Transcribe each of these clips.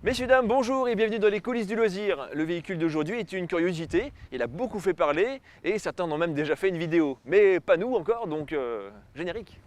Messieurs, dames, bonjour et bienvenue dans les coulisses du loisir. Le véhicule d'aujourd'hui est une curiosité, il a beaucoup fait parler et certains en ont même déjà fait une vidéo. Mais pas nous encore, donc générique.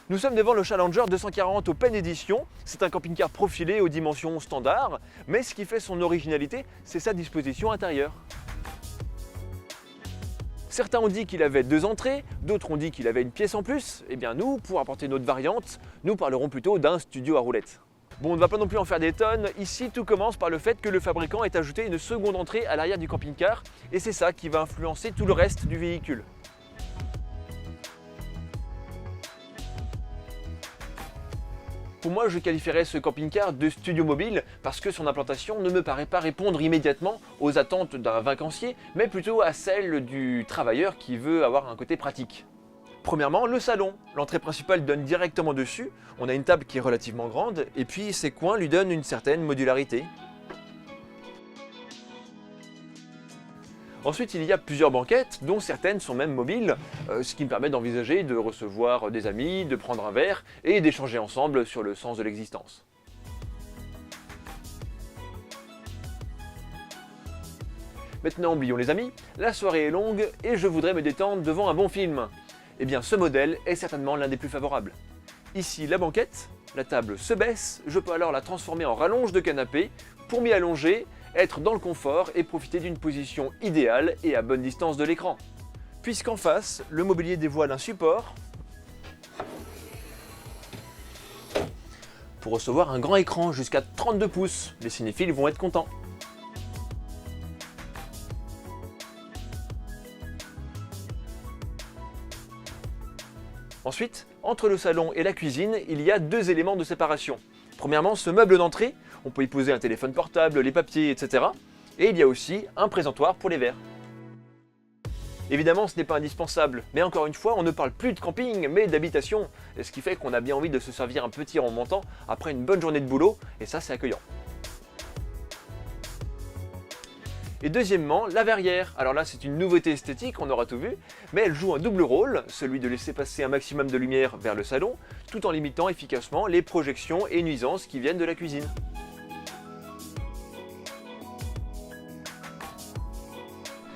Nous sommes devant le Challenger 240 Open Edition. C'est un camping-car profilé aux dimensions standards, mais ce qui fait son originalité, c'est sa disposition intérieure. Certains ont dit qu'il avait 2 entrées, d'autres ont dit qu'il avait une pièce en plus. Eh bien nous, pour apporter notre variante, nous parlerons plutôt d'un studio à roulettes. Bon, on ne va pas non plus en faire des tonnes. Ici, tout commence par le fait que le fabricant ait ajouté une seconde entrée à l'arrière du camping-car, et c'est ça qui va influencer tout le reste du véhicule. Pour moi, je qualifierais ce camping-car de studio mobile parce que son implantation ne me paraît pas répondre immédiatement aux attentes d'un vacancier, mais plutôt à celles du travailleur qui veut avoir un côté pratique. Premièrement, le salon. L'entrée principale donne directement dessus, on a une table qui est relativement grande, et puis ses coins lui donnent une certaine modularité. Ensuite, il y a plusieurs banquettes, dont certaines sont même mobiles, ce qui me permet d'envisager de recevoir des amis, de prendre un verre et d'échanger ensemble sur le sens de l'existence. Maintenant, oublions les amis, la soirée est longue et je voudrais me détendre devant un bon film. Eh bien, ce modèle est certainement l'un des plus favorables. Ici, la banquette, la table se baisse, je peux alors la transformer en rallonge de canapé pour m'y allonger, être dans le confort et profiter d'une position idéale et à bonne distance de l'écran. Puisqu'en face, le mobilier dévoile un support pour recevoir un grand écran jusqu'à 32 pouces. Les cinéphiles vont être contents. Ensuite, entre le salon et la cuisine, il y a 2 éléments de séparation. Premièrement, ce meuble d'entrée, on peut y poser un téléphone portable, les papiers, etc. Et il y a aussi un présentoir pour les verres. Évidemment, ce n'est pas indispensable, mais encore une fois, on ne parle plus de camping, mais d'habitation, ce qui fait qu'on a bien envie de se servir un petit en montant après une bonne journée de boulot, et ça c'est accueillant. Et deuxièmement, la verrière. Alors là, c'est une nouveauté esthétique, on aura tout vu, mais elle joue un double rôle, celui de laisser passer un maximum de lumière vers le salon, tout en limitant efficacement les projections et nuisances qui viennent de la cuisine.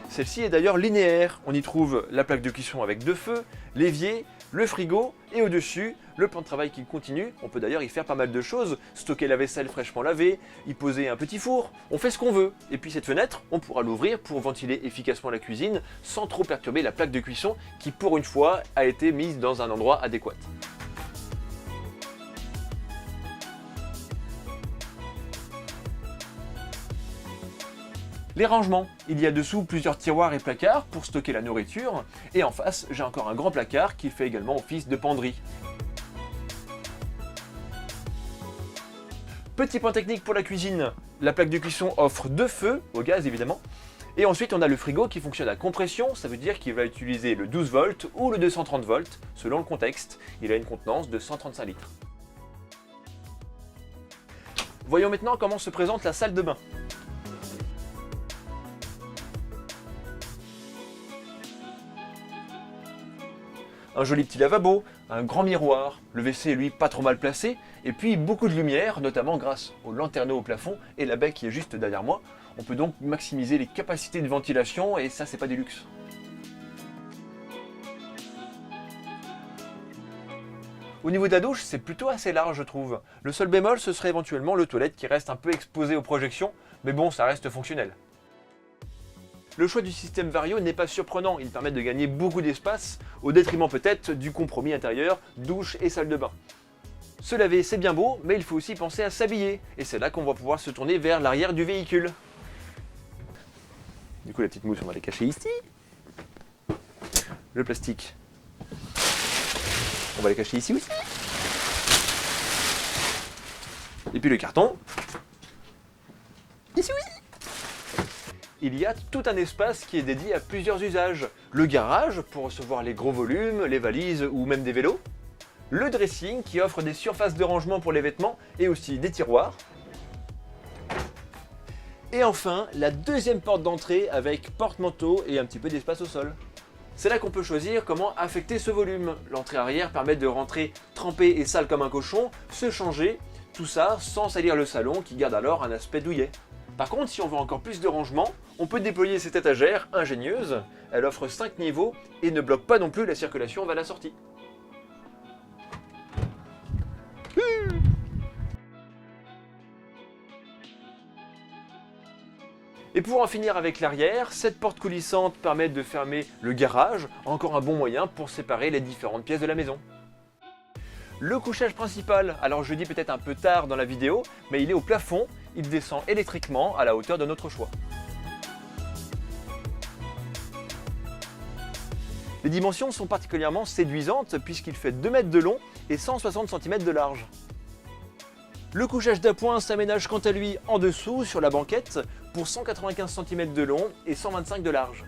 Celle-ci est d'ailleurs linéaire, on y trouve la plaque de cuisson avec 2 feux, l'évier, le frigo et au-dessus, le plan de travail qui continue. On peut d'ailleurs y faire pas mal de choses, stocker la vaisselle fraîchement lavée, y poser un petit four, on fait ce qu'on veut. Et puis cette fenêtre, on pourra l'ouvrir pour ventiler efficacement la cuisine sans trop perturber la plaque de cuisson qui pour une fois a été mise dans un endroit adéquat. Les rangements. Il y a dessous plusieurs tiroirs et placards pour stocker la nourriture, et en face, j'ai encore un grand placard qui fait également office de penderie. Petit point technique pour la cuisine, la plaque de cuisson offre 2 feux, au gaz évidemment, et ensuite on a le frigo qui fonctionne à compression, ça veut dire qu'il va utiliser le 12 volts ou le 230 volts, selon le contexte. Il a une contenance de 135 litres. Voyons maintenant comment se présente la salle de bain. Un joli petit lavabo, un grand miroir, le WC lui pas trop mal placé, et puis beaucoup de lumière, notamment grâce au lanterneau au plafond et la baie qui est juste derrière moi. On peut donc maximiser les capacités de ventilation et ça c'est pas du luxe. Au niveau de la douche, c'est plutôt assez large je trouve. Le seul bémol ce serait éventuellement le toilette qui reste un peu exposé aux projections, mais bon ça reste fonctionnel. Le choix du système Vario n'est pas surprenant, il permet de gagner beaucoup d'espace, au détriment peut-être du compromis intérieur, douche et salle de bain. Se laver c'est bien beau, mais il faut aussi penser à s'habiller, et c'est là qu'on va pouvoir se tourner vers l'arrière du véhicule. Du coup la petite mousse on va la cacher ici. Le plastique, on va la cacher ici aussi. Et puis le carton, ici. il y a tout un espace qui est dédié à plusieurs usages. Le garage pour recevoir les gros volumes, les valises ou même des vélos. Le dressing qui offre des surfaces de rangement pour les vêtements et aussi des tiroirs. Et enfin, la deuxième porte d'entrée avec porte-manteau et un petit peu d'espace au sol. C'est là qu'on peut choisir comment affecter ce volume. L'entrée arrière permet de rentrer trempé et sale comme un cochon, se changer, tout ça sans salir le salon qui garde alors un aspect douillet. Par contre, si on veut encore plus de rangement, on peut déployer cette étagère ingénieuse. Elle offre 5 niveaux et ne bloque pas non plus la circulation vers la sortie. Et pour en finir avec l'arrière, cette porte coulissante permet de fermer le garage, encore un bon moyen pour séparer les différentes pièces de la maison. Le couchage principal, alors je dis peut-être un peu tard dans la vidéo, mais il est au plafond, il descend électriquement à la hauteur de notre choix. Les dimensions sont particulièrement séduisantes puisqu'il fait 2 mètres de long et 160 cm de large. Le couchage d'appoint s'aménage quant à lui en dessous sur la banquette pour 195 cm de long et 125 de large.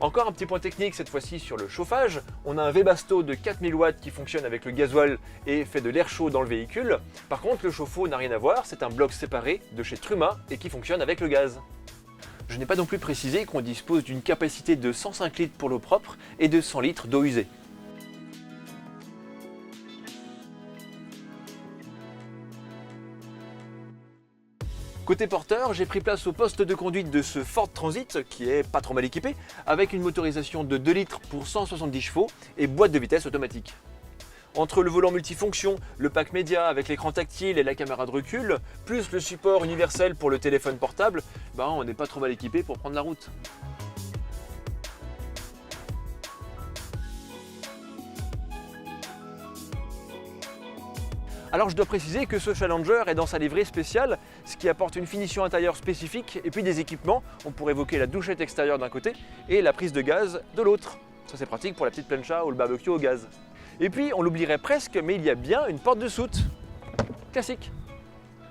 Encore un petit point technique cette fois-ci sur le chauffage. On a un Webasto de 4000 watts qui fonctionne avec le gasoil et fait de l'air chaud dans le véhicule. Par contre, le chauffe-eau n'a rien à voir, c'est un bloc séparé de chez Truma et qui fonctionne avec le gaz. Je n'ai pas non plus précisé qu'on dispose d'une capacité de 105 litres pour l'eau propre et de 100 litres d'eau usée. Côté porteur, j'ai pris place au poste de conduite de ce Ford Transit qui est pas trop mal équipé, avec une motorisation de 2 litres pour 170 chevaux et boîte de vitesse automatique. Entre le volant multifonction, le pack média avec l'écran tactile et la caméra de recul, plus le support universel pour le téléphone portable, on n'est pas trop mal équipé pour prendre la route. Alors je dois préciser que ce Challenger est dans sa livrée spéciale, ce qui apporte une finition intérieure spécifique et puis des équipements. On pourrait évoquer la douchette extérieure d'un côté et la prise de gaz de l'autre. Ça c'est pratique pour la petite plancha ou le barbecue au gaz. Et puis on l'oublierait presque, mais il y a bien une porte de soute. Classique.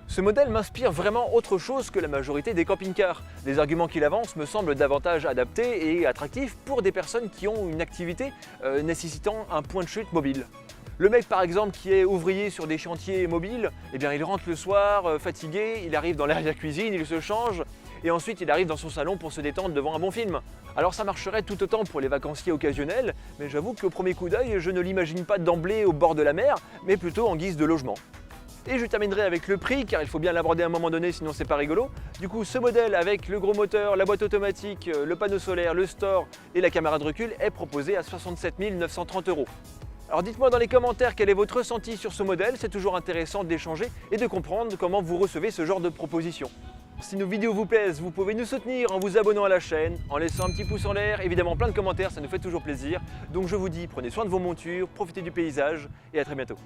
Ce modèle m'inspire vraiment autre chose que la majorité des camping-cars. Les arguments qu'il avance me semblent davantage adaptés et attractifs pour des personnes qui ont une activité nécessitant un point de chute mobile. Le mec par exemple qui est ouvrier sur des chantiers mobiles, il rentre le soir fatigué, il arrive dans l'arrière-cuisine, il se change et ensuite il arrive dans son salon pour se détendre devant un bon film. Alors ça marcherait tout autant pour les vacanciers occasionnels, mais j'avoue qu'au premier coup d'œil, je ne l'imagine pas d'emblée au bord de la mer, mais plutôt en guise de logement. Et je terminerai avec le prix, car il faut bien l'aborder à un moment donné, sinon c'est pas rigolo. Du coup, ce modèle avec le gros moteur, la boîte automatique, le panneau solaire, le store et la caméra de recul est proposé à 67 930 €. Alors dites-moi dans les commentaires quel est votre ressenti sur ce modèle, c'est toujours intéressant d'échanger et de comprendre comment vous recevez ce genre de propositions. Si nos vidéos vous plaisent, vous pouvez nous soutenir en vous abonnant à la chaîne, en laissant un petit pouce en l'air, évidemment plein de commentaires, ça nous fait toujours plaisir. Donc je vous dis, prenez soin de vos montures, profitez du paysage et à très bientôt.